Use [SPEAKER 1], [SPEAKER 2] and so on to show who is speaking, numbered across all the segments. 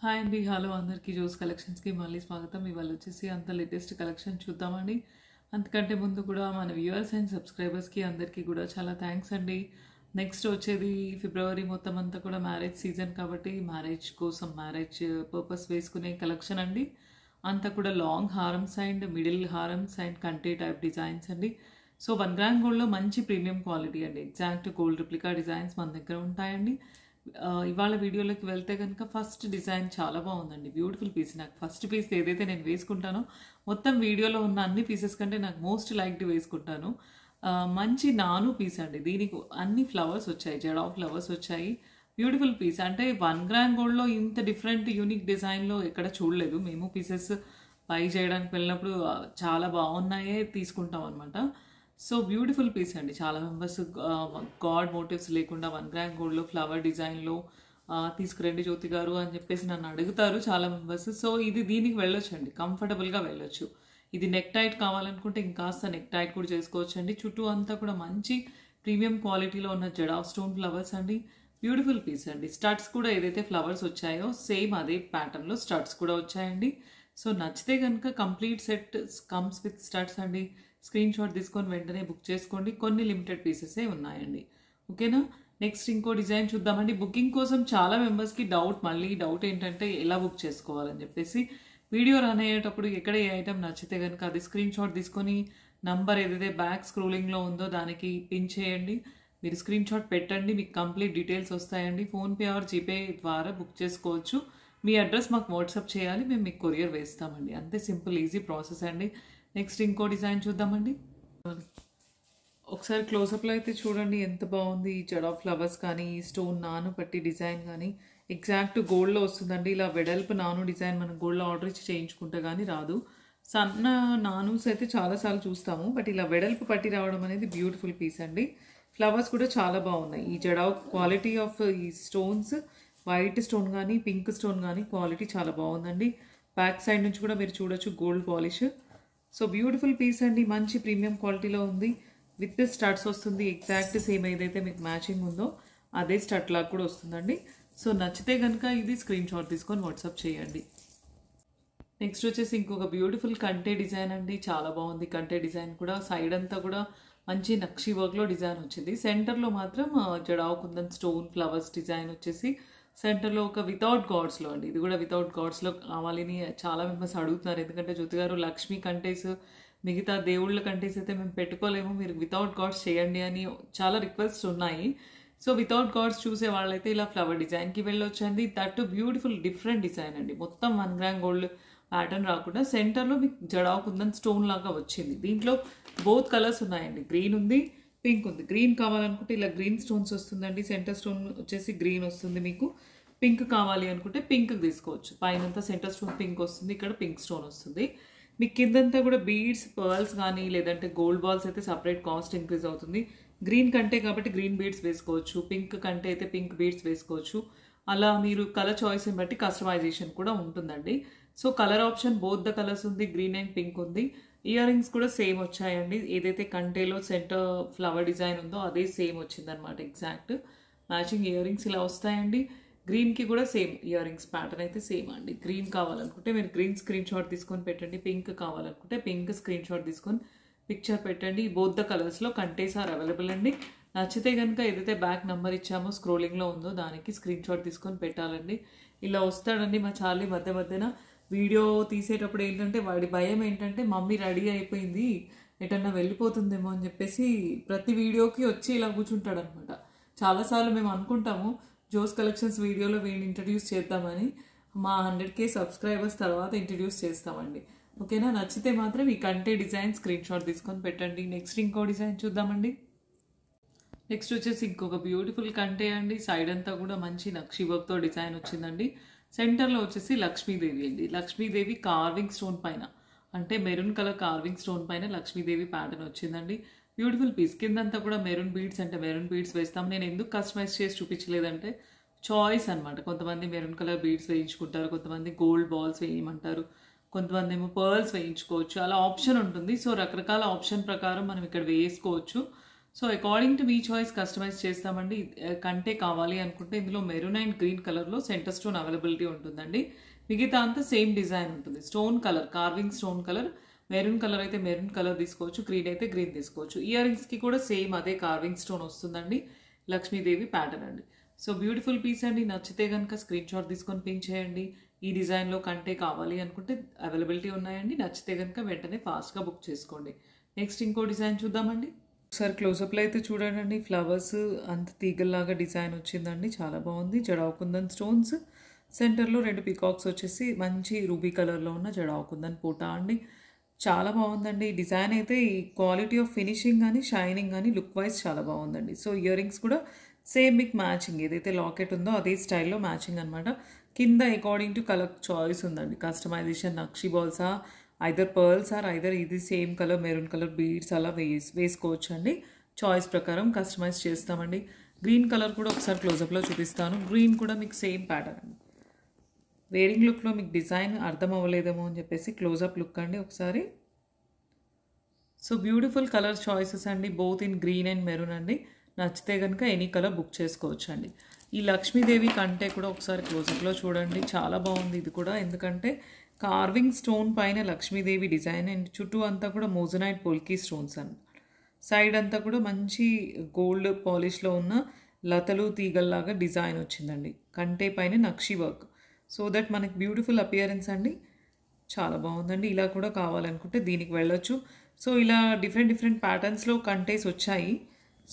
[SPEAKER 1] Hi అండి, hello అందరికీ. Jose కలెక్షన్స్కి మళ్ళీ స్వాగతం. ఇవాళ వచ్చేసి అంత లేటెస్ట్ కలెక్షన్ చూద్దామండి. అంతకంటే ముందు కూడా మన వ్యూవర్స్ అండ్ సబ్స్క్రైబర్స్కి అందరికీ కూడా చాలా థ్యాంక్స్ అండి. నెక్స్ట్ వచ్చేది ఫిబ్రవరి మొత్తం అంతా కూడా మ్యారేజ్ సీజన్ కాబట్టి మ్యారేజ్ కోసం మ్యారేజ్ పర్పస్ వేసుకునే కలెక్షన్ అండి. అంతా కూడా లాంగ్ హారమ్స్ అండ్ మిడిల్ హారమ్స్ అండ్ కంటే టైప్ డిజైన్స్ అండి. సో 1 గ్రామ్ గోల్డ్లో మంచి ప్రీమియం క్వాలిటీ అండి. ఎగ్జాక్ట్ గోల్డ్ రిప్లికా డిజైన్స్ మన దగ్గర ఉంటాయండి. ఇవాళ వీడియోలోకి వెళ్తే కనుక ఫస్ట్ డిజైన్ చాలా బాగుందండి. Beautiful piece. నాకు ఫస్ట్ పీస్ ఏదైతే నేను వేసుకుంటానో మొత్తం వీడియోలో ఉన్న అన్ని పీసెస్ కంటే నాకు మోస్ట్ లైక్డ్ వేసుకుంటాను. మంచి నాను పీస్ అండి. దీనికి అన్ని ఫ్లవర్స్ వచ్చాయి, జడా ఫ్లవర్స్ వచ్చాయి. Beautiful piece. అంటే 1 గ్రామ్ గోల్డ్లో ఇంత డిఫరెంట్ యూనిక్ డిజైన్లో ఎక్కడ చూడలేదు. మేము పీసెస్ బై చేయడానికి వెళ్ళినప్పుడు చాలా బాగున్నాయే తీసుకుంటాం అనమాట. సో బ్యూటిఫుల్ పీస్ అండి. చాలా మెంబర్స్ గాడ్ మోటివ్స్ లేకుండా 1 గ్రామ్ గోల్డ్లో ఫ్లవర్ డిజైన్లో తీసుకురండి జ్యోతి గారు అని చెప్పేసి నన్ను అడుగుతారు చాలా మెంబర్స్. సో దీనికి వెళ్ళొచ్చు అండి, కంఫర్టబుల్గా వెళ్ళొచ్చు. ఇది నెక్ టైట్ కావాలనుకుంటే ఇంకాస్త నెక్ టైట్ కూడా చేసుకోవచ్చు అండి. చుట్టూ అంతా కూడా మంచి ప్రీమియం క్వాలిటీలో ఉన్న జడా స్టోన్ ఫ్లవర్స్ అండి. బ్యూటిఫుల్ పీస్ అండి. స్టడ్స్ కూడా ఏదైతే ఫ్లవర్స్ వచ్చాయో సేమ్ అదే ప్యాటర్న్లో స్టడ్స్ కూడా వచ్చాయండి. సో నచ్చితే కనుక complete set comes with studs అండి. స్క్రీన్ షాట్ తీసుకొని వెంటనే బుక్ చేసుకోండి. కొన్ని లిమిటెడ్ పీసెసే ఉన్నాయండి. ఓకేనా. నెక్స్ట్ ఇంకో డిజైన్ చూద్దామండి. బుకింగ్ కోసం చాలా మెంబర్స్కి డౌట్ ఏంటంటే ఎలా బుక్ చేసుకోవాలని చెప్పేసి వీడియో రన్ అయ్యేటప్పుడు ఎక్కడ ఏ ఐటమ్ నచ్చితే కనుక అది స్క్రీన్ షాట్ తీసుకొని నంబర్ ఏదైతే బ్యాక్ స్క్రోలింగ్లో ఉందో దానికి పిన్ చేయండి. మీరు స్క్రీన్ షాట్ పెట్టండి, మీకు కంప్లీట్ డీటెయిల్స్ వస్తాయండి. ఫోన్పే ఆర్ జీపే ద్వారా బుక్ చేసుకోవచ్చు. మీ అడ్రస్ మాకు వాట్సాప్ చేయాలి, మేము మీకు కొరియర్ వేస్తామండి. అంతే, సింపుల్ ఈజీ ప్రాసెస్ అండి. నెక్స్ట్ ఇంకో డిజైన్ చూద్దామండి. ఒకసారి క్లోజప్లో అయితే చూడండి ఎంత బాగుంది. ఈ జడా ఫ్లవర్స్ కానీ ఈ స్టోన్ నాను పట్టి డిజైన్ కానీ ఎగ్జాక్ట్ గోల్డ్లో వస్తుందండి. ఇలా వెడల్పు నాను డిజైన్ మనం గోల్డ్లో ఆర్డర్ ఇచ్చి చేయించుకుంటే కానీ రాదు. సన్న నానూస్ అయితే చాలాసార్లు చూస్తాము, బట్ ఇలా వెడల్పు పట్టి రావడం అనేది బ్యూటిఫుల్ పీస్ అండి. ఫ్లవర్స్ కూడా చాలా బాగున్నాయి. ఈ జడా క్వాలిటీ ఆఫ్ ఈ స్టోన్స్, వైట్ స్టోన్ కానీ పింక్ స్టోన్ కానీ క్వాలిటీ చాలా బాగుందండి. బ్యాక్ సైడ్ నుంచి కూడా మీరు చూడొచ్చు gold polish. So beautiful piece అండి. మంచి ప్రీమియం క్వాలిటీలో ఉంది. విత్ స్టడ్స్ వస్తుంది. ఎగ్జాక్ట్ సేమ్ ఏదైతే మీకు మ్యాచింగ్ ఉందో అదే స్టడ్ లాగా కూడా వస్తుందండి. సో నచ్చితే కనుక ఇది స్క్రీన్ షాట్ తీసుకొని వాట్సాప్ చేయండి. నెక్స్ట్ వచ్చేసి ఇంకొక బ్యూటిఫుల్ కంటే డిజైన్ అండి. చాలా బాగుంది కంటే డిజైన్ కూడా. సైడ్ అంతా కూడా మంచి నక్షి వర్క్లో డిజైన్ వచ్చింది. సెంటర్లో మాత్రం Jada kundan stone flowers design వచ్చేసి సెంటర్లో ఒక వితౌట్ గాడ్స్లో అండి. ఇది కూడా వితౌట్ గాడ్స్లో కావాలని చాలా మెంబర్స్ అడుగుతున్నారు. ఎందుకంటే జ్యోతి గారు లక్ష్మీ కంటేస్ మిగతా దేవుళ్ళ కంటేస్ అయితే మేము పెట్టుకోలేము, మీరు వితౌట్ గాడ్స్ చేయండి అని చాలా రిక్వెస్ట్ ఉన్నాయి. సో వితౌట్ గాడ్స్ చూసే వాళ్ళైతే ఇలా ఫ్లవర్ డిజైన్కి వెళ్ళొచ్చండి. దట్ బ్యూటిఫుల్ డిఫరెంట్ డిజైన్ అండి. మొత్తం 1 గ్రామ్ గోల్డ్ ప్యాటర్న్ రాకుండా సెంటర్లో మీకు జడా కుందన్ స్టోన్ లాగా వచ్చింది. దీంట్లో బోత్ కలర్స్ ఉన్నాయండి. గ్రీన్ ఉంది, పింక్ ఉంది. గ్రీన్ కావాలనుకుంటే ఇలా గ్రీన్ స్టోన్స్ వస్తుందండి. సెంటర్ స్టోన్ వచ్చేసి గ్రీన్ వస్తుంది. మీకు పింక్ కావాలి అనుకుంటే పింక్ తీసుకోవచ్చు. పైనంతా సెంటర్ స్టోన్ పింక్ వస్తుంది, ఇక్కడ పింక్ స్టోన్ వస్తుంది. మీకు కిందంతా కూడా బీడ్స్ పర్ల్స్ కానీ లేదంటే గోల్డ్ బాల్స్ అయితే సపరేట్ కాస్ట్ ఇంక్రీజ్ అవుతుంది. గ్రీన్ కంటే కాబట్టి గ్రీన్ బీడ్స్ వేసుకోవచ్చు, పింక్ కంటే అయితే పింక్ బీడ్స్ వేసుకోవచ్చు. అలా మీరు కలర్ చాయిస్ని బట్టి కస్టమైజేషన్ కూడా ఉంటుందండి. So colour option both the colours ఉంది, గ్రీన్ అండ్ పింక్ ఉంది. ఇయర్ రింగ్స్ కూడా సేమ్ వచ్చాయండి. ఏదైతే కంటేలో సెంటర్ ఫ్లవర్ డిజైన్ ఉందో అదే సేమ్ వచ్చిందనమాట. ఎగ్జాక్ట్ మ్యాచింగ్ ఇయర్ రింగ్స్ ఇలా వస్తాయండి. గ్రీన్కి కూడా సేమ్ ఇయర్ రింగ్స్ ప్యాటర్న్ అయితే సేమ్ అండి. గ్రీన్ కావాలనుకుంటే మీరు గ్రీన్ స్క్రీన్ షాట్ తీసుకొని పెట్టండి, పింక్ కావాలనుకుంటే పింక్ స్క్రీన్ షాట్ తీసుకొని పిక్చర్ పెట్టండి. బోత్ ద కలర్స్లో కంటేస్ ఆర్ అవైలబుల్ అండి. నచ్చితే కనుక ఏదైతే బ్యాక్ నెంబర్ ఇచ్చామో స్క్రోలింగ్లో ఉందో దానికి స్క్రీన్ షాట్ తీసుకొని పెట్టాలండి. ఇలా వస్తాడండి మా చార్లీ. మధ్యన వీడియో తీసేటప్పుడు ఏంటంటే వాడి భయం ఏంటంటే మమ్మీ రెడీ అయిపోయింది ఎటన్నా వెళ్ళిపోతుందేమో అని చెప్పేసి ప్రతి వీడియోకి వచ్చి ఇలా కూర్చుంటాడు అనమాట. చాలాసార్లు మేము అనుకుంటాము జోస్ కలెక్షన్స్ వీడియోలో వీడిని ఇంట్రడ్యూస్ చేద్దామని. మా 100K సబ్స్క్రైబర్స్ తర్వాత ఇంట్రడ్యూస్ చేస్తామండి. ఓకేనా. నచ్చితే మాత్రం ఈ కంటే డిజైన్ స్క్రీన్ షాట్ తీసుకొని పెట్టండి. నెక్స్ట్ ఇంకో డిజైన్ చూద్దామండి. నెక్స్ట్ వచ్చేసి ఇంకొక బ్యూటిఫుల్ కంటే అండి. సైడ్ అంతా కూడా మంచి నక్షి వర్క్తో డిజైన్ వచ్చిందండి. సెంటర్లో వచ్చేసి లక్ష్మీదేవి అండి. లక్ష్మీదేవి కార్వింగ్ స్టోన్ పైన, అంటే మెరూన్ కలర్ కార్వింగ్ స్టోన్ పైన లక్ష్మీదేవి ప్యాటర్న్ వచ్చిందండి. Beautiful piece. కిందంతా కూడా మెరూన్ బీడ్స్ అంటే మెరూన్ బీడ్స్ వేస్తాం. నేను ఎందుకు కస్టమైజ్ చేసి చూపించలేదంటే చాయిస్ అనమాట. కొంతమంది మెరూన్ కలర్ బీడ్స్ వేయించుకుంటారు, కొంతమంది గోల్డ్ బాల్స్ వేయమంటారు, కొంతమంది ఏమో పర్ల్స్ వేయించుకోవచ్చు. అలా ఆప్షన్ ఉంటుంది. సో రకరకాల ఆప్షన్ ప్రకారం మనం ఇక్కడ వేసుకోవచ్చు. సో అకార్డింగ్ టు మీ చాయిస్ కస్టమైజ్ చేస్తామండి. కంటే కావాలి అనుకుంటే ఇందులో మెరూన్ అండ్ గ్రీన్ కలర్లో సెంటర్ స్టోన్ అవైలబిలిటీ ఉంటుందండి. మిగతా అంతా సేమ్ డిజైన్ ఉంటుంది. Stone colour, carving stone colour, maroon colour అయితే మెరూన్ కలర్ తీసుకోవచ్చు, గ్రీన్ అయితే గ్రీన్ తీసుకోవచ్చు. ఇయర్ రింగ్స్కి కూడా సేమ్ అదే కార్వింగ్ స్టోన్ వస్తుందండి. లక్ష్మీదేవి ప్యాటర్న్ అండి. సో బ్యూటిఫుల్ పీస్ అండి. నచ్చితే కనుక స్క్రీన్ షాట్ తీసుకొని పిన్ చేయండి. ఈ డిజైన్లో కంటే కావాలి అనుకుంటే అవైలబిలిటీ ఉన్నాయండి. నచ్చితే కనుక వెంటనే ఫాస్ట్గా బుక్ చేసుకోండి. నెక్స్ట్ ఇంకో డిజైన్ చూద్దామండి. ఒకసారి క్లోజప్లో అయితే చూడండి. ఫ్లవర్స్ అంత తీగల్లాగా డిజైన్ వచ్చిందండి. చాలా బాగుంది. జడావు కుందన్ స్టోన్స్, సెంటర్లో 2 పీకాక్స్ వచ్చేసి మంచి రూబీ కలర్లో ఉన్న జడావు కుందన్ పోటా అండి. చాలా బాగుందండి. ఈ డిజైన్ అయితే ఈ క్వాలిటీ ఆఫ్ ఫినిషింగ్ కానీ షైనింగ్ కానీ లుక్ వైజ్ చాలా బాగుందండి. సో ఇయర్ రింగ్స్ కూడా సేమ్ మీకు మ్యాచింగ్, ఏదైతే లాకెట్ ఉందో అదే స్టైల్లో మ్యాచింగ్ అనమాట. కింద అకార్డింగ్ టు కలర్ చాయిస్ ఉందండి. కస్టమైజేషన్ నక్షి బాల్సా, ఐదర్ పర్ల్స్ ఆర్ ఐదర్ ఇది same colour maroon colour beads అలా వేసుకోవచ్చు అండి. చాయిస్ ప్రకారం కస్టమైజ్ చేస్తామండి. గ్రీన్ కలర్ కూడా ఒకసారి క్లోజప్లో చూపిస్తాను. గ్రీన్ కూడా మీకు సేమ్ ప్యాటర్న్ అండి. వేరింగ్ లుక్లో మీకు డిజైన్ అర్థం అవ్వలేదేమో అని చెప్పేసి క్లోజప్ లుక్ అండి ఒకసారి. సో బ్యూటిఫుల్ కలర్ చాయిసెస్ అండి, both in green and maroon అండి. నచ్చితే కనుక ఎనీ కలర్ బుక్ చేసుకోవచ్చు అండి. ఈ లక్ష్మీదేవి కంటే కూడా ఒకసారి క్లోజప్లో చూడండి. చాలా బాగుంది ఇది కూడా, ఎందుకంటే కార్వింగ్ స్టోన్ పైన లక్ష్మీదేవి డిజైన్ అండ్ చుట్టూ అంతా కూడా మోజనైట్ పోల్కీ స్టోన్స్ అండి. సైడ్ అంతా కూడా మంచి గోల్డ్ పాలిష్లో ఉన్న లతలు తీగల్లాగా డిజైన్ వచ్చిందండి. కంటే పైన నక్షి వర్క్, సో దట్ మనకి బ్యూటిఫుల్ అపియరెన్స్ అండి. చాలా బాగుందండి. ఇలా కూడా కావాలనుకుంటే దీనికి వెళ్ళొచ్చు. సో ఇలా డిఫరెంట్ ప్యాటర్న్స్లో కంటేస్ వచ్చాయి.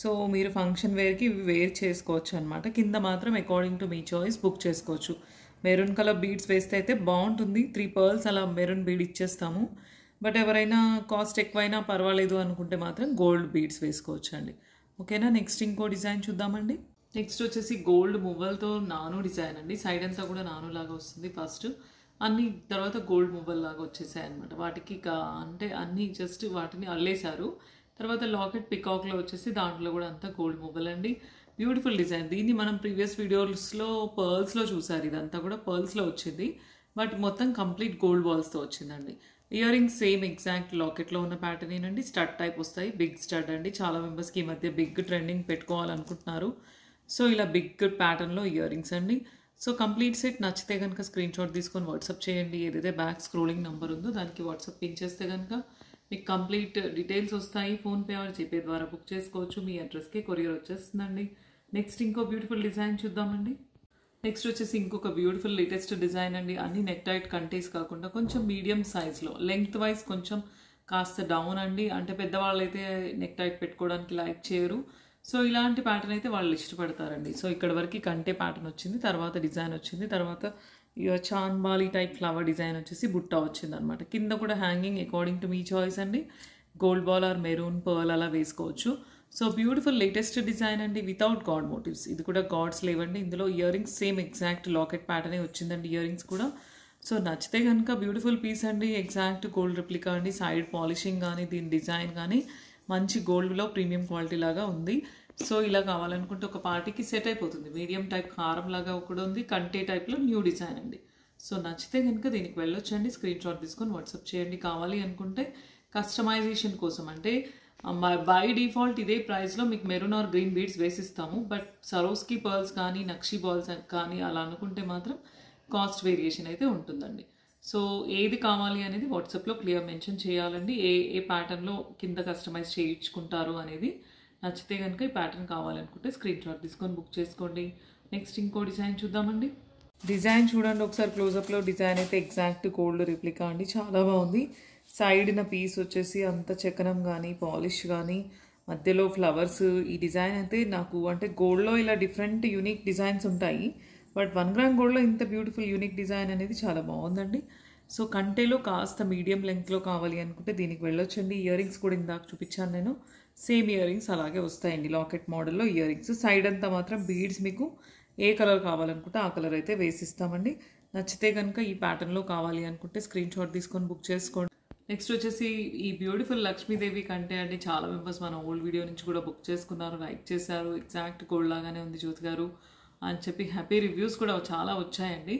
[SPEAKER 1] సో మీరు ఫంక్షన్ వేర్కి ఇవి వేర్ చేసుకోవచ్చు అనమాట. కింద మాత్రం అకార్డింగ్ టు మీ చాయిస్ బుక్ చేసుకోవచ్చు. మెరూన్ కలర్ బీడ్స్ వేస్తే అయితే బాగుంటుంది. 3 పర్ల్స్ అలా మెరూన్ బీడ్ ఇచ్చేస్తాము. బట్ ఎవరైనా కాస్ట్ ఎక్కువైనా పర్వాలేదు అనుకుంటే మాత్రం గోల్డ్ బీడ్స్ వేసుకోవచ్చు అండి. ఓకేనా. నెక్స్ట్ ఇంకో డిజైన్ చూద్దామండి. నెక్స్ట్ వచ్చేసి గోల్డ్ మువ్వలతో నాను డిజైన్ అండి. సైడ్ అంతా కూడా నాను లాగా వస్తుంది ఫస్ట్, అన్ని తర్వాత గోల్డ్ మువ్వల్ లాగా వచ్చేసాయి అనమాట. వాటికి అంటే అన్ని జస్ట్ వాటిని అల్లేశారు. తర్వాత లాకెట్ పికాక్లో వచ్చేసి దాంట్లో కూడా అంతా గోల్డ్ మువ్వల్ అండి. Beautiful design. దీన్ని మనం ప్రీవియస్ వీడియోస్లో పర్ల్స్లో చూసారు. ఇదంతా కూడా పర్ల్స్లో వచ్చింది, బట్ మొత్తం కంప్లీట్ గోల్డ్ బాల్స్తో వచ్చిందండి. ఇయర్ రింగ్స్ సేమ్ ఎగ్జాక్ట్ లాకెట్లో ఉన్న ప్యాటర్న్ ఏనండి. స్టడ్ టైప్ వస్తాయి, బిగ్ స్టడ్ అండి. చాలా మెంబర్స్కి ఈ మధ్య బిగ్ ట్రెండింగ్ పెట్టుకోవాలనుకుంటున్నారు. సో ఇలా బిగ్ ప్యాటర్న్లో ఇయర్ రింగ్స్ అండి. సో కంప్లీట్ సెట్ నచ్చితే కనుక స్క్రీన్ షాట్ తీసుకొని వాట్సాప్ చేయండి. ఏదైతే బ్యాక్ స్క్రోలింగ్ నెంబర్ ఉందో దానికి వాట్సాప్ పిన్ చేస్తే కనుక మీకు కంప్లీట్ డీటెయిల్స్ వస్తాయి. ఫోన్పే ఆర్ జీపే ద్వారా బుక్ చేసుకోవచ్చు. మీ అడ్రస్కి కొరియర్ వచ్చేస్తుందండి. నెక్స్ట్ ఇంకో బ్యూటిఫుల్ డిజైన్ చూద్దామండి. నెక్స్ట్ వచ్చేసి ఇంకొక బ్యూటిఫుల్ లేటెస్ట్ డిజైన్ అండి. అన్ని నెక్ టైట్ కంటేస్ కాకుండా కొంచెం మీడియం సైజ్లో, లెంగ్త్ వైజ్ కొంచెం కాస్త డౌన్ అండి. అంటే పెద్దవాళ్ళు అయితే నెక్ టైట్ పెట్టుకోవడానికి లైక్ చేయరు. సో ఇలాంటి ప్యాటర్న్ అయితే వాళ్ళు ఇష్టపడతారండి. సో ఇక్కడ వరకు కంటే ప్యాటర్న్ వచ్చింది, తర్వాత డిజైన్ వచ్చింది, తర్వాత చాన్బాలి టైప్ ఫ్లవర్ డిజైన్ వచ్చేసి బుట్ట వచ్చింది అనమాట. కింద కూడా హ్యాంగింగ్ అకార్డింగ్ టు మీ చాయిస్ అండి. Gold ball or maroon pearl అలా వేసుకోవచ్చు. సో బ్యూటిఫుల్ లేటెస్ట్ డిజైన్ అండి, వితౌట్ గాడ్ మోటివ్స్. ఇది కూడా గాడ్స్ లేవండి. ఇందులో earrings same exact locket ప్యాటర్నే వచ్చిందండి. ఇయర్ రింగ్స్ కూడా సో నచ్చితే కనుక బ్యూటిఫుల్ పీస్ అండి. ఎగ్జాక్ట్ గోల్డ్ రిప్లికా అండి. సైడ్ పాలిషింగ్ కానీ దీని డిజైన్ కానీ మంచి గోల్డ్లో ప్రీమియం క్వాలిటీ లాగా ఉంది. సో ఇలా కావాలనుకుంటే ఒక పార్టీకి సెట్ అయిపోతుంది. మీడియం టైప్ హారం లాగా కూడా ఉంది. కంటే టైప్లో న్యూ డిజైన్ అండి. సో నచ్చితే కనుక దీనికి వెళ్ళొచ్చండి. స్క్రీన్ షాట్ తీసుకొని వాట్సాప్ చేయండి. కావాలి అనుకుంటే కస్టమైజేషన్ కోసం అంటే బై డిఫాల్ట్ ఇదే ప్రైస్లో మీకు మెరూన్ ఆర్ గ్రీన్ బీడ్స్ వేసిస్తాము. బట్ సరోస్కి పర్ల్స్ కానీ నక్షి బాల్స్ కానీ అలా అనుకుంటే మాత్రం కాస్ట్ వేరియేషన్ అయితే ఉంటుందండి. సో ఏది కావాలి అనేది వాట్సాప్లో క్లియర్ మెన్షన్ చేయాలండి. ఏ ప్యాటర్న్లో కింద కస్టమైజ్ చేయించుకుంటారు అనేది. నచ్చితే కనుక ఈ ప్యాటర్న్ కావాలనుకుంటే స్క్రీన్ షాట్ తీసుకొని బుక్ చేసుకోండి. నెక్స్ట్ ఇంకో డిజైన్ చూద్దామండి. డిజైన్ చూడండి ఒకసారి క్లోజప్లో. డిజైన్ అయితే ఎగ్జాక్ట్ గోల్డ్ రిప్లికా అండి. చాలా బాగుంది. సైడ్న పీస్ వచ్చేసి అంత చెక్కనం కానీ పాలిష్ కానీ మధ్యలో ఫ్లవర్స్. ఈ డిజైన్ అయితే నాకు అంటే గోల్డ్లో ఇలా డిఫరెంట్ యూనిక్ డిజైన్స్ ఉంటాయి, బట్ 1 గ్రామ్ గోల్డ్లో ఇంత బ్యూటిఫుల్ యూనిక్ డిజైన్ అనేది చాలా బాగుందండి. సో కంటేలో కాస్త మీడియం లెంగ్త్లో కావాలి అనుకుంటే దీనికి వెళ్ళొచ్చండి. ఇయర్ రింగ్స్ కూడా ఇందాక చూపించాను నేను. సేమ్ ఇయర్ రింగ్స్ అలాగే వస్తాయండి. లాకెట్ మోడల్లో ఇయర్ రింగ్స్. సైడ్ అంతా మాత్రం బీడ్స్ మీకు ఏ కలర్ కావాలనుకుంటే ఆ కలర్ అయితే వేసిస్తామండి. నచ్చితే కనుక ఈ ప్యాటర్న్లో కావాలి అనుకుంటే స్క్రీన్ షాట్ తీసుకొని బుక్ చేసుకోండి. నెక్స్ట్ వచ్చేసి ఈ బ్యూటిఫుల్ లక్ష్మీదేవి కంటే అండి చాలా మెంబర్స్ మన ఓల్డ్ వీడియో నుంచి కూడా బుక్ చేసుకున్నారు, లైక్ చేశారు. ఎగ్జాక్ట్ గోల్డ్ లాగానే ఉంది జ్యోతి గారు అని చెప్పి హ్యాపీ రివ్యూస్ కూడా చాలా వచ్చాయండి.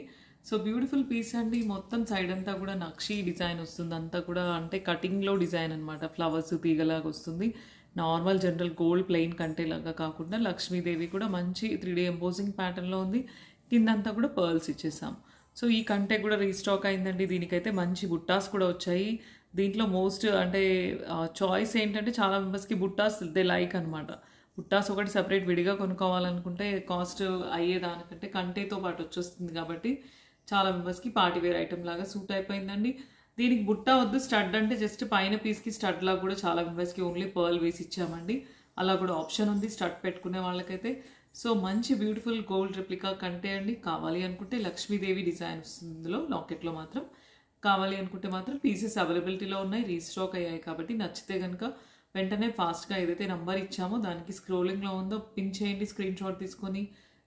[SPEAKER 1] సో బ్యూటిఫుల్ పీస్ అండి. మొత్తం సైడ్ అంతా కూడా నక్షి డిజైన్ వస్తుంది. అంతా కూడా అంటే కటింగ్లో డిజైన్ అనమాట. ఫ్లవర్స్ తీగలాగా వస్తుంది. నార్మల్ జనరల్ గోల్డ్ ప్లెయిన్ కంటే లాగా కాకుండా లక్ష్మీదేవి కూడా మంచి 3D ఎంబోజింగ్ ప్యాటర్న్లో ఉంది. కిందంతా కూడా పర్ల్స్ ఇచ్చేసాం. సో ఈ కంటే కూడా రీస్టాక్ అయిందండి. దీనికైతే మంచి బుట్టాస్ కూడా వచ్చాయి. దీంట్లో మోస్ట్ అంటే చాయిస్ ఏంటంటే చాలా మెంబర్స్కి బుట్టాస్ దే లైక్ అనమాట. బుట్టాస్ ఒకటి సపరేట్ విడిగా కొనుక్కోవాలనుకుంటే కాస్ట్ అయ్యేదానికంటే కంటేతో పాటు వచ్చేస్తుంది కాబట్టి చాలా మెంబర్స్కి పార్టీ వేర్ ఐటమ్ లాగా సూట్ అయిపోయిందండి. దీనికి బుట్ట వద్దు, స్టడ్ అంటే జస్ట్ పైన పీస్కి స్టడ్ లాగా కూడా చాలా మెంబర్స్కి ఓన్లీ పర్ల్ వేసి ఇచ్చామండి. అలా కూడా ఆప్షన్ ఉంది స్టడ్ పెట్టుకునే వాళ్ళకైతే. సో మంచి బ్యూటిఫుల్ గోల్డ్ రెప్లికా కంటే అండి. కావాలి అనుకుంటే లక్ష్మీదేవి డిజైన్ వస్తుంది ఇందులో లాకెట్లో మాత్రం. కావాలి అనుకుంటే మాత్రం పీసెస్ అవైలబిలిటీలో ఉన్నాయి, రీస్టాక్ అయ్యాయి కాబట్టి నచ్చితే కనుక వెంటనే ఫాస్ట్గా ఏదైతే నంబర్ ఇచ్చామో దానికి స్క్రోలింగ్లో ఉందో పిన్ చేయండి, స్క్రీన్ షాట్ తీసుకొని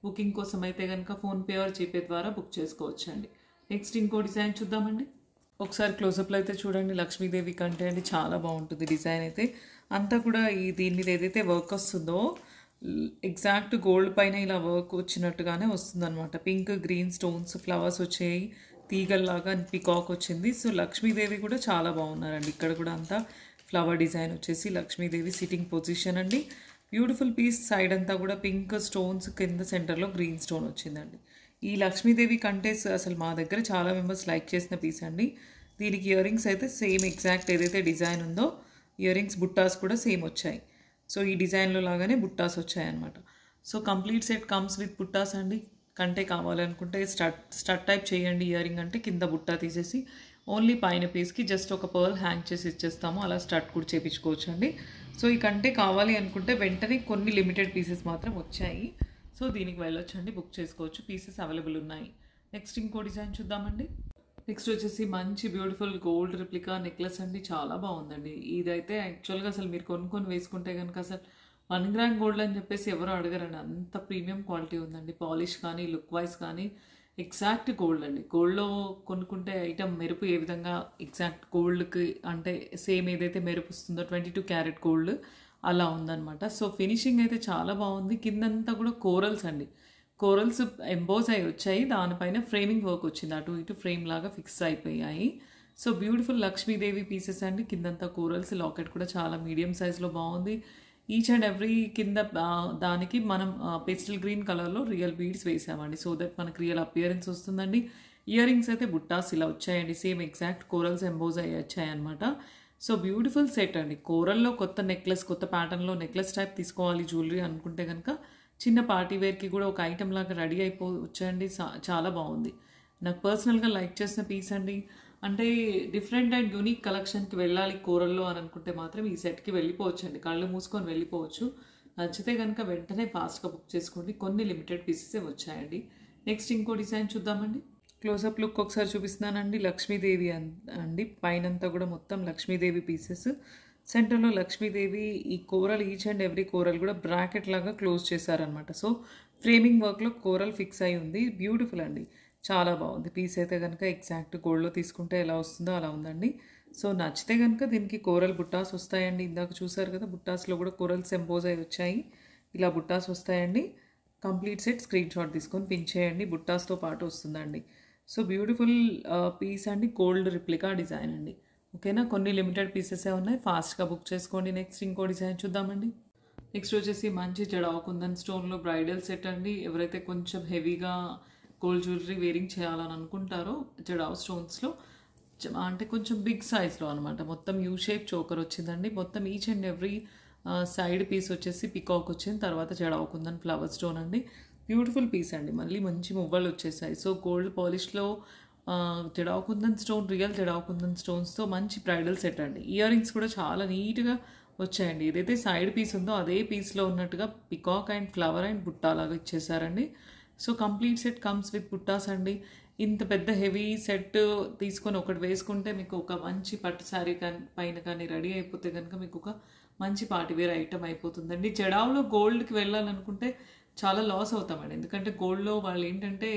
[SPEAKER 1] బుకింగ్ కోసం అయితే కనుక ఫోన్పే ఆర్ జీపే ద్వారా బుక్ చేసుకోవచ్చు అండి. నెక్స్ట్ ఇంకో డిజైన్ చూద్దామండి. ఒకసారి క్లోజప్లో అయితే చూడండి. లక్ష్మీదేవి కంటే అండి చాలా బాగుంటుంది డిజైన్ అయితే. అంతా కూడా దీని మీద ఏదైతే వర్క్ వస్తుందో ఎగ్జాక్ట్ గోల్డ్ పైన ఇలా వర్క్ వచ్చినట్టుగానే వస్తుంది అనమాట. పింక్ గ్రీన్ స్టోన్స్ ఫ్లవర్స్ వచ్చాయి, తీగల్లాగా పికాక్ వచ్చింది. సో లక్ష్మీదేవి కూడా చాలా బాగున్నారండి. ఇక్కడ కూడా అంతా ఫ్లవర్ డిజైన్ వచ్చేసి లక్ష్మీదేవి సిట్టింగ్ పొజిషన్ అండి. Beautiful piece. సైడ్ అంతా కూడా పింక్ స్టోన్స్, కింద సెంటర్లో గ్రీన్ స్టోన్ వచ్చిందండి. ఈ లక్ష్మీదేవి కంటే అసలు మా దగ్గర చాలా మెంబర్స్ లైక్ చేసిన పీస్ అండి. దీనికి ఇయర్ రింగ్స్ అయితే సేమ్ ఎగ్జాక్ట్ ఏదైతే డిజైన్ ఉందో ఇయర్ రింగ్స్ బుట్టాస్ కూడా సేమ్ వచ్చాయి. సో ఈ డిజైన్లో లాగానే బుట్టాస్ వచ్చాయన్నమాట. So complete set comes with బుట్టాస్ అండి. కంటే కావాలనుకుంటే స్టడ్ టైప్ చేయండి. ఇయర్ రింగ్ అంటే కింద బుట్టా తీసేసి ఓన్లీ పైన పీస్కి జస్ట్ ఒక పర్ల్ హ్యాంగ్ చేసి ఇచ్చేస్తాము. అలా స్టడ్ కూడా చేయించుకోవచ్చు అండి. సో ఈ కంటే కావాలి అనుకుంటే వెంటనే కొన్ని లిమిటెడ్ పీసెస్ మాత్రం వచ్చాయి. సో దీనికి వెళ్ళొచ్చు అండి, బుక్ చేసుకోవచ్చు. పీసెస్ అవైలబుల్ ఉన్నాయి. నెక్స్ట్ ఇంకో డిజైన్ చూద్దామండి. నెక్స్ట్ వచ్చేసి మంచి బ్యూటిఫుల్ గోల్డ్ రిప్లికా నెక్లెస్ అండి. చాలా బాగుందండి. ఇదైతే యాక్చువల్గా అసలు మీరు కొనుక్కొని వేసుకుంటే కనుక అసలు 1 గ్రామ్ గోల్డ్ అని చెప్పేసి ఎవరు అడగరండి. అంత ప్రీమియం క్వాలిటీ ఉందండి. పాలిష్ కానీ లుక్ వైజ్ కానీ ఎగ్జాక్ట్ గోల్డ్ అండి. గోల్డ్లో కొనుక్కుంటే ఐటమ్ మెరుపు ఏ విధంగా ఎగ్జాక్ట్ గోల్డ్కి అంటే సేమ్ ఏదైతే మెరుపు వస్తుందో 22 క్యారెట్ గోల్డ్ అలా ఉందన్నమాట. సో ఫినిషింగ్ అయితే చాలా బాగుంది. కిందంతా కూడా కోరల్స్ అండి. కోరల్స్ ఎంబోజ్ అయి వచ్చాయి. దానిపైన ఫ్రేమింగ్ వర్క్ వచ్చింది. అటు ఇటు ఫ్రేమ్ లాగా ఫిక్స్ అయిపోయాయి. సో బ్యూటిఫుల్ లక్ష్మీదేవి పీసెస్ అండి. కిందంతా కోరల్స్. లాకెట్ కూడా చాలా మీడియం సైజ్లో బాగుంది. ఈచ్ అండ్ ఎవ్రీ కింద దానికి మనం పేస్టల్ గ్రీన్ కలర్లో రియల్ బీడ్స్ వేసామండి. సో దట్ మనకు రియల్ అపియరెన్స్ వస్తుందండి. ఇయర్ రింగ్స్ అయితే బుట్టాస్ ఇలా వచ్చాయండి. సేమ్ ఎగ్జాక్ట్ కోరల్స్ ఎంబోజ్ అయ్యి వచ్చాయన్నమాట. సో బ్యూటిఫుల్ సెట్ అండి. కోరల్లో కొత్త నెక్లెస్, కొత్త ప్యాటర్న్లో నెక్లెస్ టైప్ తీసుకోవాలి జ్యువెలరీ అనుకుంటే కనుక చిన్న పార్టీ వేర్కి కూడా ఒక ఐటెం లాగా రెడీ అయిపోవచ్చండి. చాలా బాగుంది. నాకు పర్సనల్గా లైక్ చేసిన పీస్ అండి. అంటే డిఫరెంట్ అండ్ యూనిక్ కలెక్షన్కి వెళ్ళాలి కోరల్లో అని అనుకుంటే మాత్రం ఈ సెట్కి వెళ్ళిపోవచ్చు అండి. కళ్ళు మూసుకొని వెళ్ళిపోవచ్చు. నచ్చితే కనుక వెంటనే ఫాస్ట్గా బుక్ చేసుకోండి. కొన్ని లిమిటెడ్ పీసెసే వచ్చాయండి. నెక్స్ట్ ఇంకో డిజైన్ చూద్దామండి. క్లోజప్ లుక్ ఒకసారి చూపిస్తున్నానండి. లక్ష్మీదేవి అండి. పైనంతా కూడా మొత్తం లక్ష్మీదేవి పీసెస్. సెంటర్లో లక్ష్మీదేవి. ఈ coral each and every coral కూడా బ్రాకెట్ లాగా క్లోజ్ చేశారనమాట. సో ఫ్రేమింగ్ వర్క్లో కోరల్ ఫిక్స్ అయి ఉంది. బ్యూటిఫుల్ అండి. చాలా బాగుంది. పీస్ అయితే కనుక ఎగ్జాక్ట్ గోల్డ్లో తీసుకుంటే ఎలా వస్తుందో అలా ఉందండి. సో నచ్చితే కనుక దీనికి కోరల్ బుట్టాస్ వస్తాయండి. ఇందాక చూసారు కదా, బుట్టాస్లో కూడా కోరల్స్ ఎంపోజ్ అయి వచ్చాయి. ఇలా బుట్టాస్ వస్తాయండి. కంప్లీట్ సెట్ స్క్రీన్ షాట్ తీసుకొని పిన్ చేయండి. బుట్టాస్తో పాటు వస్తుందండి. సో బ్యూటిఫుల్ పీస్ అండి. గోల్డ్ రిప్లికా డిజైన్ అండి. ఓకేనా. కొన్ని లిమిటెడ్ పీసెసే ఉన్నాయి. ఫాస్ట్గా బుక్ చేసుకోండి. నెక్స్ట్ ఇంకో డిజైన్ చూద్దామండి. నెక్స్ట్ వచ్చేసి మంచి జడావ్ కుందన్ స్టోన్లో బ్రైడల్ సెట్ అండి. ఎవరైతే కొంచెం హెవీగా గోల్డ్ జ్యువెలరీ వేరింగ్ చేయాలని అనుకుంటారో జడావ్ స్టోన్స్లో అంటే కొంచెం బిగ్ సైజ్లో అనమాట. మొత్తం యూ షేప్ చోకర్ వచ్చిందండి. మొత్తం each and every side piece వచ్చేసి పికాక్ వచ్చింది. తర్వాత జడావ్ కుందన్ ఫ్లవర్ స్టోన్ అండి. బ్యూటిఫుల్ పీస్ అండి. మళ్ళీ మంచి మువ్వలు వచ్చేసాయి. సో గోల్డ్ పాలిష్లో జడావ్ కుందన్ స్టోన్, రియల్ జడావ్ కుందన్ స్టోన్స్తో మంచి బ్రైడల్ సెట్ అండి. ఇయర్ రింగ్స్ కూడా చాలా నీట్గా వచ్చాయండి. ఏదైతే సైడ్ పీస్ ఉందో అదే పీస్లో ఉన్నట్టుగా పికాక్ అండ్ ఫ్లవర్ అండ్ బుట్టా లాగా ఇచ్చేసారండి. So complete set comes with బుట్టాస్ అండి. ఇంత పెద్ద హెవీ సెట్ తీసుకొని ఒకటి వేసుకుంటే మీకు ఒక మంచి పట్టు శారీ పైన కానీ రెడీ అయిపోతే కనుక మీకు ఒక మంచి పార్టీవేర్ ఐటమ్ అయిపోతుందండి. జడావ్లో గోల్డ్కి వెళ్ళాలనుకుంటే చాలా లాస్ అవుతామండి. ఎందుకంటే గోల్డ్లో వాళ్ళు ఏంటంటే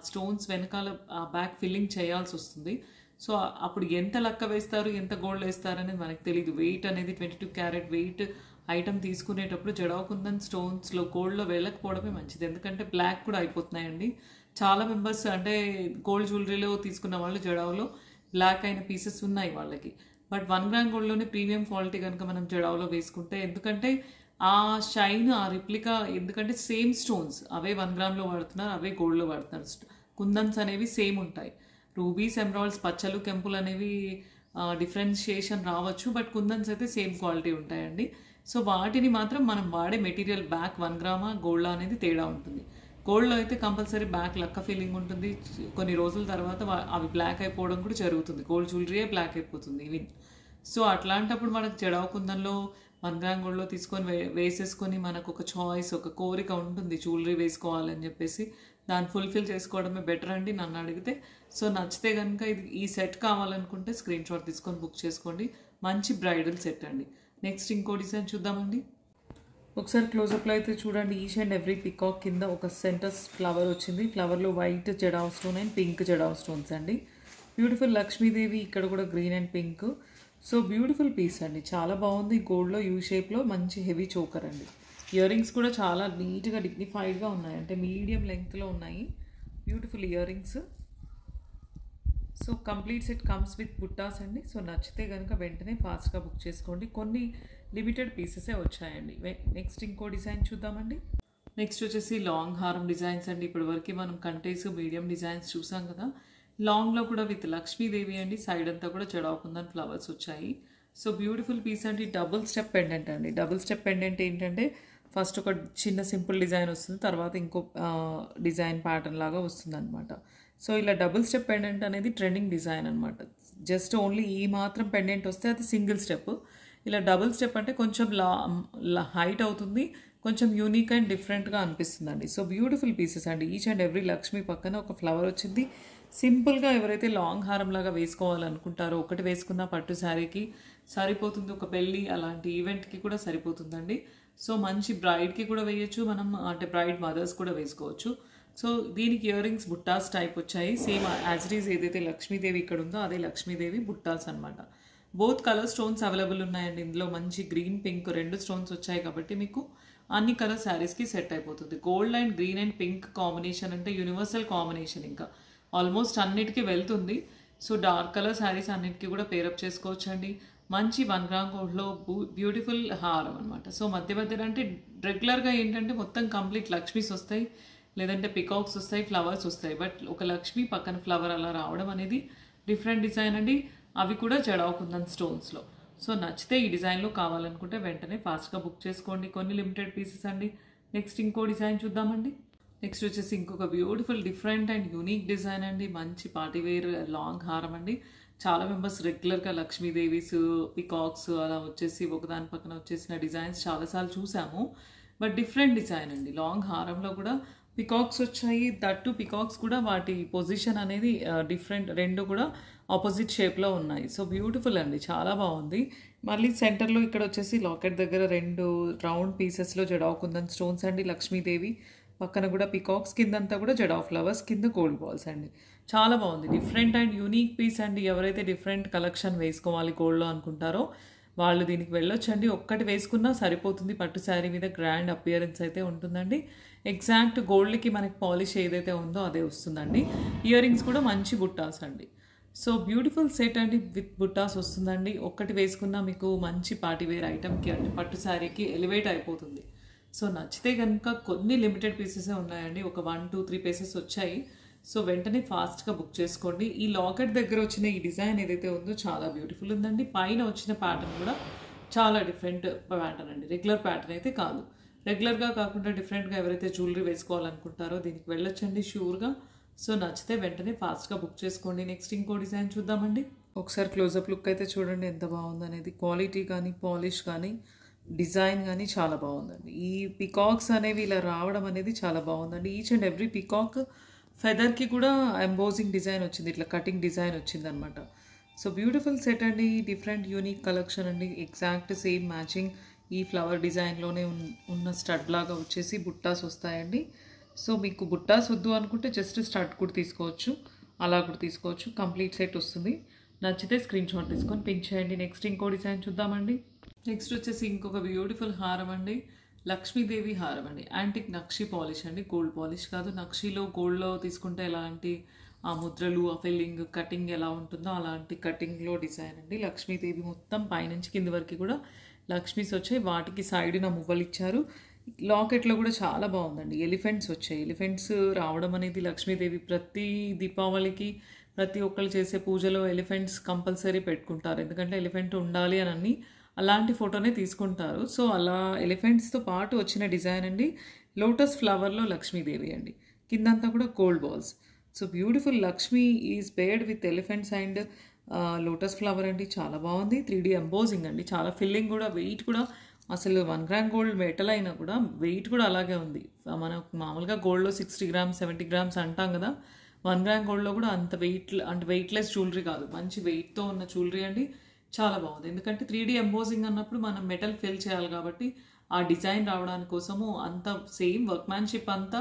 [SPEAKER 1] స్టోన్స్ వెనకాల బ్యాక్ ఫిల్లింగ్ చేయాల్సి వస్తుంది. సో అప్పుడు ఎంత లెక్క వేస్తారు, ఎంత గోల్డ్ వేస్తారు అనేది మనకు తెలియదు. వెయిట్ అనేది 22 క్యారెట్ వెయిట్ ఐటమ్ తీసుకునేటప్పుడు జడావ్ కుందన్ స్టోన్స్లో గోల్డ్లో వెళ్ళకపోవడమే మంచిది. ఎందుకంటే బ్లాక్ కూడా అయిపోతున్నాయండి. చాలా మెంబర్స్ అంటే గోల్డ్ జ్యువెలరీలో తీసుకున్న వాళ్ళు జడావ్లో బ్లాక్ అయిన పీసెస్ ఉన్నాయి వాళ్ళకి. బట్ 1 గ్రామ్ గోల్డ్లోనే ప్రీమియం క్వాలిటీ కనుక మనం జడావులో వేసుకుంటే, ఎందుకంటే ఆ షైన్, ఆ రిప్లికా, ఎందుకంటే సేమ్ స్టోన్స్ అవే 1 గ్రామ్లో వాడుతున్నారు, అవే గోల్డ్లో వాడుతున్నారు. కుందన్స్ అనేవి సేమ్ ఉంటాయి. రూబీస్, ఎమరాల్డ్స్, పచ్చలు, కెంపులు అనేవి డిఫరెన్షియేషన్ రావచ్చు, బట్ కుందన్స్ అయితే సేమ్ క్వాలిటీ ఉంటాయండి. సో వాటిని మాత్రం మనం వాడే మెటీరియల్ బ్యాక్ 1 గ్రామా గోల్డ్ అనేది తేడా ఉంటుంది. గోల్డ్లో అయితే కంపల్సరీ బ్యాక్ లక్క ఫీలింగ్ ఉంటుంది. కొన్ని రోజుల తర్వాత అవి బ్లాక్ అయిపోవడం కూడా జరుగుతుంది. గోల్డ్ జ్యువెలరీయే బ్లాక్ అయిపోతుంది ఈవెన్. సో అట్లాంటప్పుడు మనకు జడావు కుందన్లో 1 గ్రామ్ గోల్డ్లో తీసుకొని వేసేసుకొని మనకు ఒక చాయిస్, ఒక కోరిక ఉంటుంది జ్యువెలరీ వేసుకోవాలని చెప్పేసి. దాన్ని ఫుల్ఫిల్ చేసుకోవడమే బెటర్ అండి నన్ను అడిగితే. సో నచ్చితే కనుక ఈ సెట్ కావాలనుకుంటే స్క్రీన్ షాట్ తీసుకొని బుక్ చేసుకోండి. మంచి బ్రైడల్ సెట్ అండి. నెక్స్ట్ ఇంకో డిజైన్ చూద్దామండి. ఒకసారి క్లోజప్లో అయితే చూడండి. ఈచ్ అండ్ ఎవ్రీ పికాక్ కింద ఒక సెంటర్ ఫ్లవర్ వచ్చింది. ఫ్లవర్లో white jadau stone and pink jadau stones అండి. బ్యూటిఫుల్ లక్ష్మీదేవి, ఇక్కడ కూడా green and pink. So beautiful piece అండి, చాలా బాగుంది. గోల్డ్లో యూ షేప్లో మంచి హెవీ చోకర్ అండి. ఇయర్ రింగ్స్ కూడా చాలా నీట్గా డిగ్నిఫైడ్గా ఉన్నాయి, అంటే మీడియం లెంగ్త్లో ఉన్నాయి. Beautiful earrings. So complete set comes with బుట్టాస్ అండి. సో నచ్చితే కనుక వెంటనే ఫాస్ట్గా బుక్ చేసుకోండి. కొన్ని లిమిటెడ్ పీసెసే వచ్చాయండి. నెక్స్ట్ ఇంకో డిజైన్ చూద్దామండి. నెక్స్ట్ వచ్చేసి లాంగ్ హారం డిజైన్స్ అండి. ఇప్పటివరకు మనం కంటేస్, మీడియం డిజైన్స్ చూసాం కదా. లాంగ్లో కూడా విత్ లక్ష్మీదేవి అండి. సైడ్ అంతా కూడా జడావుకుందని ఫ్లవర్స్ వచ్చాయి. సో బ్యూటిఫుల్ పీస్ అండి. డబుల్ స్టెప్ పెండెంట్ అండి. డబుల్ స్టెప్ పెండెంట్ ఏంటంటే ఫస్ట్ ఒక చిన్న సింపుల్ డిజైన్ వస్తుంది, తర్వాత ఇంకో డిజైన్ ప్యాటర్న్ లాగా వస్తుంది అనమాట. సో ఇలా డబుల్ స్టెప్ పెండెంట్ అనేది ట్రెండింగ్ డిజైన్ అనమాట. జస్ట్ ఓన్లీ ఈ మాత్రం పెండెంట్ వస్తే అది సింగిల్ స్టెప్. ఇలా డబుల్ స్టెప్ అంటే కొంచెం హైట్ అవుతుంది, కొంచెం యూనిక్ అండ్ డిఫరెంట్గా అనిపిస్తుందండి. సో బ్యూటిఫుల్ పీసెస్ అండి. ఈచ్ అండ్ ఎవ్రీ లక్ష్మి పక్కన ఒక ఫ్లవర్ వచ్చింది. సింపుల్గా ఎవరైతే లాంగ్ హారం లాగా వేసుకోవాలనుకుంటారో, ఒకటి వేసుకున్న పట్టు శారీకి సరిపోతుంది, ఒక పెళ్ళి అలాంటి ఈవెంట్కి కూడా సరిపోతుందండి. సో మంచి బ్రైడ్కి కూడా వేయచ్చు మనం, అంటే బ్రైడ్ మదర్స్ కూడా వేసుకోవచ్చు. సో దీనికి ఇయర్ రింగ్స్ బుట్టాస్ టైప్ వచ్చాయి. సేమ్ యాజ్ ఇట్ ఈజ్ ఏదైతే లక్ష్మీదేవి ఇక్కడ ఉందో అదే లక్ష్మీదేవి బుట్టాస్ అనమాట. బోత్ కలర్ స్టోన్స్ అవైలబుల్ ఉన్నాయండి. ఇందులో మంచి గ్రీన్, పింక్ 2 స్టోన్స్ వచ్చాయి కాబట్టి మీకు అన్ని కలర్ శారీస్కి సెట్ అయిపోతుంది. Gold and green and pink combination అంటే యూనివర్సల్ కాంబినేషన్, ఇంకా ఆల్మోస్ట్ అన్నిటికీ వెళ్తుంది. సో డార్క్ కలర్ శారీస్ అన్నిటికీ కూడా పేరప్ చేసుకోవచ్చు అండి. మంచి 1 గ్రామ్ గోల్డ్లో బ్యూటిఫుల్ హారం అనమాట. సో మధ్య మధ్యలో అంటే రెగ్యులర్గా ఏంటంటే మొత్తం కంప్లీట్ లక్ష్మీస్ వస్తాయి, లేదంటే పికాక్స్ వస్తాయి, ఫ్లవర్స్ వస్తాయి. బట్ ఒక లక్ష్మి పక్కన ఫ్లవర్ అలా రావడం అనేది డిఫరెంట్ డిజైన్ అండి. అవి కూడా జడావుకుందన్ స్టోన్స్లో. సో నచ్చితే ఈ డిజైన్లో కావాలనుకుంటే వెంటనే ఫాస్ట్గా బుక్ చేసుకోండి. కొన్ని లిమిటెడ్ పీసెస్ అండి. నెక్స్ట్ ఇంకో డిజైన్ చూద్దామండి. నెక్స్ట్ వచ్చేసి ఇంకొక beautiful different and unique design అండి. మంచి పార్టీవేర్ లాంగ్ హారం అండి. చాలా మెంబర్స్ రెగ్యులర్గా లక్ష్మీదేవీస్, పికాక్స్ అలా వచ్చేసి ఒకదాని పక్కన వచ్చేసిన డిజైన్స్ చాలాసార్లు చూసాము. బట్ డిఫరెంట్ డిజైన్ అండి. లాంగ్ హారంలో కూడా పికాక్స్ వచ్చాయి. దట్టు పికాక్స్ కూడా వాటి పొజిషన్ అనేది డిఫరెంట్, 2 కూడా ఆపోజిట్ షేప్లో ఉన్నాయి. సో బ్యూటిఫుల్ అండి, చాలా బాగుంది. మళ్ళీ సెంటర్లో ఇక్కడ వచ్చేసి లాకెట్ దగ్గర 2 రౌండ్ పీసెస్లో జడావుకుందని స్టోన్స్ అండి. లక్ష్మీదేవి పక్కన కూడా పికాక్స్, కిందంతా కూడా జడావ్ ఫ్లవర్స్, కింద గోల్డ్ బాల్స్ అండి. చాలా బాగుంది. డిఫరెంట్ అండ్ యూనిక్ పీస్ అండి. ఎవరైతే డిఫరెంట్ కలెక్షన్ వేసుకోవాలి గోల్డ్లో అనుకుంటారో వాళ్ళు దీనికి వెళ్ళొచ్చండి. ఒక్కటి వేసుకున్నా సరిపోతుంది. పట్టు శారీ మీద గ్రాండ్ అపియరెన్స్ అయితే ఉంటుందండి. ఎగ్జాక్ట్ గోల్డ్కి మనకి పాలిష్ ఏదైతే ఉందో అదే వస్తుందండి. ఇయర్ రింగ్స్ కూడా మంచి బుట్టాస్ అండి. సో బ్యూటిఫుల్ సెట్ అండి విత్ బుట్టాస్ వస్తుందండి. ఒక్కటి వేసుకున్నా మీకు మంచి పార్టీవేర్ ఐటమ్కి అంటే పట్టు శారీకి ఎలివేట్ అయిపోతుంది. సో నచ్చితే కనుక కొన్ని లిమిటెడ్ పీసెసే ఉన్నాయండి. ఒక 1, 2, 3 పీసెస్ వచ్చాయి. సో వెంటనే ఫాస్ట్గా బుక్ చేసుకోండి. ఈ లాకెట్ దగ్గర వచ్చిన ఈ డిజైన్ ఏదైతే ఉందో చాలా బ్యూటిఫుల్ ఉందండి. పైన వచ్చిన ప్యాటర్న్ కూడా చాలా డిఫరెంట్ ప్యాటర్న్ అండి. రెగ్యులర్ ప్యాటర్న్ అయితే కాదు. రెగ్యులర్గా కాకుండా డిఫరెంట్గా ఎవరైతే జ్యువెలరీ వేసుకోవాలనుకుంటారో దీనికి వెళ్ళొచ్చండి షూర్గా. సో నచ్చితే వెంటనే ఫాస్ట్గా బుక్ చేసుకోండి. నెక్స్ట్ ఇంకో డిజైన్ చూద్దామండి. ఒకసారి క్లోజప్ లుక్ అయితే చూడండి ఎంత బాగుందనేది. క్వాలిటీ కానీ, పాలిష్ కానీ, డిజైన్ కానీ చాలా బాగుందండి. ఈ పికాక్స్ అనేవి ఇలా రావడం అనేది చాలా బాగుందండి. ఈచ్ అండ్ ఎవ్రీ పికాక్ ఫెదర్కి కూడా ఎంబోజింగ్ డిజైన్ వచ్చింది, ఇట్లా కటింగ్ డిజైన్ వచ్చింది అనమాట. సో బ్యూటిఫుల్ సెట్ అండి. డిఫరెంట్ యూనిక్ కలెక్షన్ అండి. ఎగ్జాక్ట్ సేమ్ మ్యాచింగ్ ఈ ఫ్లవర్ డిజైన్లోనే ఉన్న స్టడ్ లాగా వచ్చేసి బుట్టాస్ వస్తాయండి. సో మీకు బుట్టాస్ వద్దు అనుకుంటే జస్ట్ స్టడ్ కూడా తీసుకోవచ్చు, అలా కూడా తీసుకోవచ్చు. కంప్లీట్ సెట్ వస్తుంది. నచ్చితే స్క్రీన్ షాట్ తీసుకొని పింక్ చేయండి. నెక్స్ట్ ఇంకో డిజైన్ చూద్దామండి. నెక్స్ట్ వచ్చేసి ఇంకొక బ్యూటిఫుల్ హారం అండి. లక్ష్మీదేవి హారం అండి. యాంటిక్ నక్షి పాలిష్ అండి, గోల్డ్ పాలిష్ కాదు. నక్షిలో గోల్డ్లో తీసుకుంటే ఎలాంటి ఆ ముద్రలు, ఆ ఫిల్లింగ్, కటింగ్ ఎలా ఉంటుందో అలాంటి కటింగ్లో డిజైన్ అండి. లక్ష్మీదేవి మొత్తం పైనుంచి కింది వరకు కూడా లక్ష్మీస్ వచ్చాయి. వాటికి సైడ్న మువ్వలు ఇచ్చారు. లాకెట్లో కూడా చాలా బాగుందండి. ఎలిఫెంట్స్ వచ్చాయి. ఎలిఫెంట్స్ రావడం అనేది లక్ష్మీదేవి ప్రతి దీపావళికి ప్రతి ఒక్కరు చేసే పూజలో ఎలిఫెంట్స్ కంపల్సరీ పెట్టుకుంటారు. ఎందుకంటే ఎలిఫెంట్ ఉండాలి అని అలాంటి ఫోటోనే తీసుకుంటారు. సో అలా ఎలిఫెంట్స్తో పాటు వచ్చిన డిజైన్ అండి. లోటస్ ఫ్లవర్లో లక్ష్మీదేవి అండి. కిందంతా కూడా gold balls. So beautiful Lakshmi is paired with elephants and lotus flower అండి. చాలా బాగుంది. 3D ఎంబోజింగ్ అండి. చాలా ఫిల్లింగ్ కూడా, వెయిట్ కూడా అసలు 1 గ్రామ్ గోల్డ్ మెటల్ అయినా కూడా వెయిట్ కూడా అలాగే ఉంది. మనం మామూలుగా గోల్డ్లో 60 గ్రామ్స్ 70 గ్రామ్స్ అంటాం కదా, 1 గ్రామ్ గోల్డ్లో కూడా అంత వెయిట్లెస్ జ్యువెలరీ కాదు, మంచి వెయిట్తో ఉన్న జ్యువెలరీ అండి. చాలా బాగుంది. ఎందుకంటే 3D ఎంబోజింగ్ అన్నప్పుడు మనం మెటల్ ఫిల్ చేయాలి కాబట్టి ఆ డిజైన్ రావడానికి కోసము అంత సేమ్ వర్క్మ్యాన్షిప్ అంతా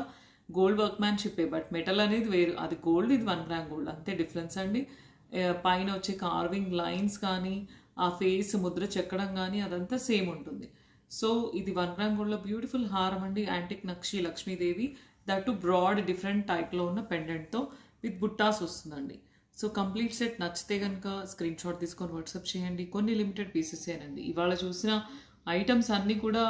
[SPEAKER 1] గోల్డ్ వర్క్మ్యాన్షిప్పే, బట్ మెటల్ అనేది వేరు. అది గోల్డ్, ఇది 1 గ్రామ్ గోల్డ్, అంతే డిఫరెన్స్ అండి. పైన వచ్చే కార్వింగ్ లైన్స్ కానీ ఆ ఫేస్ ముద్ర చెక్కడం కానీ అదంతా సేమ్ ఉంటుంది. సో ఇది 1 గ్రామ్ గోల్డ్లో బ్యూటిఫుల్ హారం అండి. Antique nakshi Lakshmi Devi, that to broad different టైప్లో ఉన్న పెండెంట్తో విత్ బుట్టాస్ వస్తుందండి. సో కంప్లీట్ సెట్ నచ్చితే కనుక స్క్రీన్ షాట్ తీసుకొని వాట్సాప్ చేయండి. కొన్ని లిమిటెడ్ పీసెసేనండి. ఇవాళ చూసిన ఐటమ్స్ అన్నీ కూడా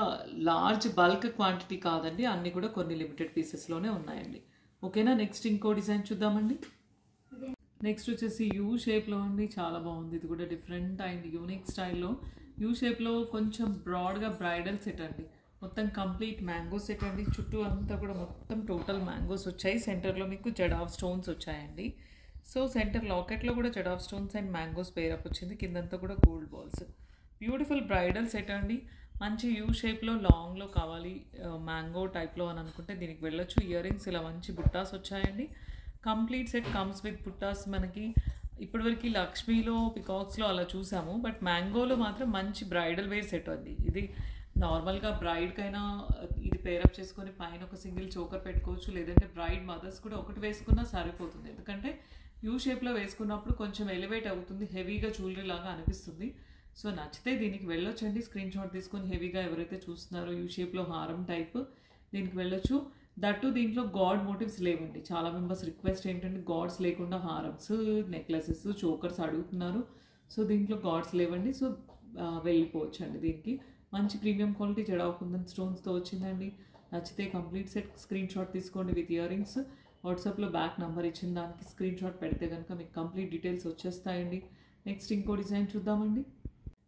[SPEAKER 1] లార్జ్ బల్క్ క్వాంటిటీ కాదండి, అన్నీ కూడా కొన్ని లిమిటెడ్ పీసెస్లోనే ఉన్నాయండి. ఓకేనా, నెక్స్ట్ ఇంకో డిజైన్ చూద్దామండి. నెక్స్ట్ వచ్చేసి యూ షేప్లో అండి. చాలా బాగుంది. ఇది కూడా డిఫరెంట్ అండ్ యూనిక్ స్టైల్లో యూ షేప్లో కొంచెం బ్రాడ్గా బ్రైడల్ సెట్ అండి. మొత్తం కంప్లీట్ మ్యాంగో సెట్ అండి. చుట్టూ అంతా కూడా మొత్తం టోటల్ మ్యాంగోస్ వచ్చాయి. సెంటర్లో మీకు జడ్ ఆఫ్ స్టోన్స్ వచ్చాయండి. సో సెంటర్ లాకెట్లో కూడా Z of stones and mangoes pair up వచ్చింది. కిందంతా కూడా gold balls. Beautiful bridal set అండి. మంచి యూ షేప్లో లాంగ్లో కావాలి, మ్యాంగో టైప్లో అని అనుకుంటే దీనికి వెళ్ళొచ్చు. ఇయర్ రింగ్స్ ఇలా మంచి బుట్టాస్ వచ్చాయండి. కంప్లీట్ సెట్ కమ్స్ విత్ బుట్టాస్. మనకి ఇప్పటివరకు లక్ష్మీలో, పికాక్స్లో అలా చూసాము, బట్ మ్యాంగోలో మాత్రం మంచి బ్రైడల్ వేర్ సెట్ అండి. ఇది నార్మల్గా బ్రైడ్కైనా ఇది పేరప్ చేసుకొని పైన ఒక సింగిల్ చోకర్ పెట్టుకోవచ్చు, లేదంటే బ్రైడ్ మదర్స్ కూడా ఒకటి వేసుకున్నా సరిపోతుంది. ఎందుకంటే యూ షేప్లో వేసుకున్నప్పుడు కొంచెం ఎలివేట్ అవుతుంది, హెవీగా జ్యువెలరీ లాగా అనిపిస్తుంది. సో నచ్చితే దీనికి వెళ్ళొచ్చండి. స్క్రీన్ షాట్ తీసుకొని హెవీగా ఎవరైతే చూస్తున్నారో యూ షేప్లో హారం టైప్ దీనికి వెళ్ళొచ్చు. దట్టు దీంట్లో గాడ్ మోటివ్స్ లేవండి. చాలా మెంబర్స్ రిక్వెస్ట్ ఏంటంటే గాడ్స్ లేకుండా హారమ్స్, నెక్లెసెస్, చోకర్స్ అడుగుతున్నారు. సో దీంట్లో గాడ్స్ లేవండి. సో వెళ్ళిపోవచ్చు అండి. దీనికి మంచి ప్రీమియం క్వాలిటీ జడావ్ కుందన్ స్టోన్స్తో వచ్చిందండి. నచ్చితే కంప్లీట్ సెట్ స్క్రీన్ షాట్ తీసుకోండి విత్ ఇయర్ రింగ్స్. వాట్సాప్లో బ్యాక్ నెంబర్ ఇచ్చిన దానికి స్క్రీన్ షాట్ పెడితే కనుక మీకు కంప్లీట్ డీటెయిల్స్ వచ్చేస్తాయండి. నెక్స్ట్ ఇంకో డిజైన్ చూద్దామండి.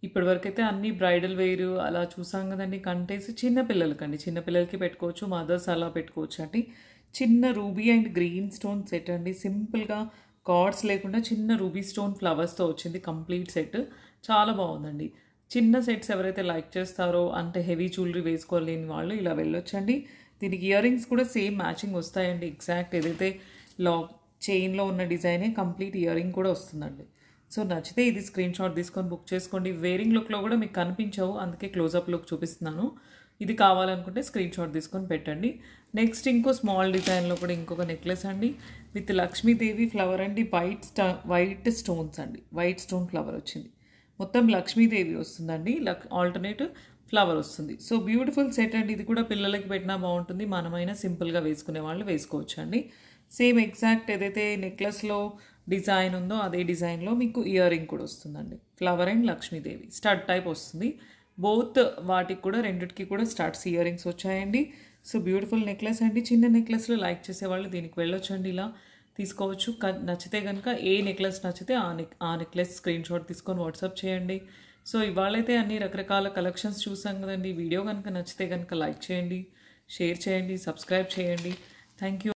[SPEAKER 1] ఇప్పటివరకైతే అన్ని బ్రైడల్ వేర్ అలా చూసాం కదండి. కంటేసి చిన్నపిల్లలకండి, చిన్నపిల్లలకి పెట్టుకోవచ్చు, మదర్స్ అలా పెట్టుకోవచ్చు అండి. చిన్న ruby and green stone set అండి. సింపుల్గా కార్డ్స్ లేకుండా చిన్న రూబీ స్టోన్ ఫ్లవర్స్తో వచ్చింది కంప్లీట్ సెట్. చాలా బాగుందండి. చిన్న సెట్స్ ఎవరైతే లైక్ చేస్తారో, అంటే హెవీ జ్యువెలరీ వేసుకోలేని వాళ్ళు ఇలా వెళ్ళొచ్చండి. దీనికి ఇయర్ రింగ్స్ కూడా సేమ్ మ్యాచింగ్ వస్తాయండి. ఎగ్జాక్ట్ ఏదైతే చైన్లో ఉన్న డిజైనే కంప్లీట్ ఇయర్ రింగ్ కూడా వస్తుందండి. సో నచ్చితే ఇది స్క్రీన్ షాట్ తీసుకొని బుక్ చేసుకోండి. వేరింగ్ లుక్లో కూడా మీకు కనిపించవు, అందుకే క్లోజప్ లుక్ చూపిస్తున్నాను. ఇది కావాలనుకుంటే స్క్రీన్ షాట్ తీసుకొని పెట్టండి. నెక్స్ట్ ఇంకో స్మాల్ డిజైన్లో కూడా ఇంకొక నెక్లెస్ అండి విత్ లక్ష్మీదేవి ఫ్లవర్ అండి. వైట్ స్టోన్స్ అండి. వైట్ స్టోన్ ఫ్లవర్ వచ్చింది. మొత్తం లక్ష్మీదేవి వస్తుందండి, ఆల్టర్నేట్ ఫ్లవర్ వస్తుంది. సో బ్యూటిఫుల్ సెట్ అండి. ఇది కూడా పిల్లలకి పెట్టినా బాగుంటుంది, మనమైనా సింపుల్గా వేసుకునే వాళ్ళు వేసుకోవచ్చు అండి. సేమ్ ఎగ్జాక్ట్ ఏదైతే నెక్లెస్లో డిజైన్ ఉందో అదే డిజైన్లో మీకు ఇయర్ రింగ్ కూడా వస్తుందండి. Flower and Lakshmidevi stud type వస్తుంది. బోత్ వాటికి కూడా రెండిటికి కూడా స్టడ్స్ ఇయర్ రింగ్స్ వచ్చాయండి. సో బ్యూటిఫుల్ నెక్లెస్ అండి. చిన్న నెక్లెస్లో లైక్ చేసేవాళ్ళు దీనికి వెళ్ళొచ్చండి, ఇలా తీసుకోవచ్చు. నచ్చితే కనుక ఏ నెక్లెస్ నచ్చితే ఆ నెక్లెస్ స్క్రీన్ షాట్ తీసుకొని వాట్సాప్ చేయండి. సో ఇవాళైతే అన్ని రకరకాల కలెక్షన్స్ చూసాం కదండి. వీడియో కనుక నచ్చితే కనుక లైక్ చేయండి, షేర్ చేయండి, సబ్స్క్రైబ్ చేయండి. Thank you.